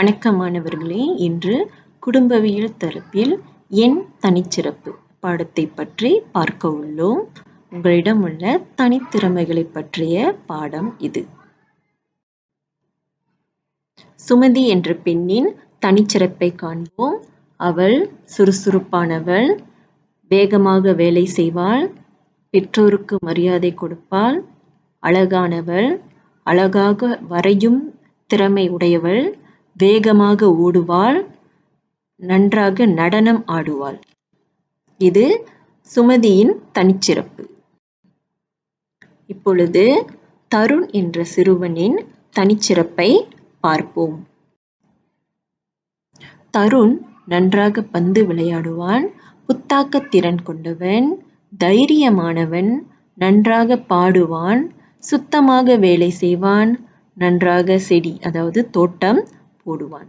வணக்கம் மாணவர்களே, இன்று குடும்பவியல் தரப்பில் என் தனிச்சிறப்பு பாடத்தை பற்றி பார்க்க உள்ளோம். உங்களிடம் உள்ள தனித்திறமைகளை பற்றிய பாடம் இது. சுமதி என்ற பெண்ணின் தனிச்சிறப்பை காண்போம். அவள் சுறுசுறுப்பானவள், வேகமாக வேலை செய்வாள், பெற்றோருக்கு மரியாதை கொடுப்பாள், அழகானவள், அழகாக வரையும் திறமை உடையவள், வேகமாக ஓடுவாள், நன்றாக நடனம் ஆடுவாள். இது சுமதியின் தனிச்சிறப்பு. இப்பொழுது தருண் என்ற சிறுவனின் தனிச்சிறப்பை பார்ப்போம். தருண் நன்றாக பந்து விளையாடுவான், புத்தாக்க திறன் கொண்டவன், தைரியமானவன், நன்றாக பாடுவான், சுத்தமாக வேலை செய்வான், நன்றாக செடி அதாவது தோட்டம் போடுவான்.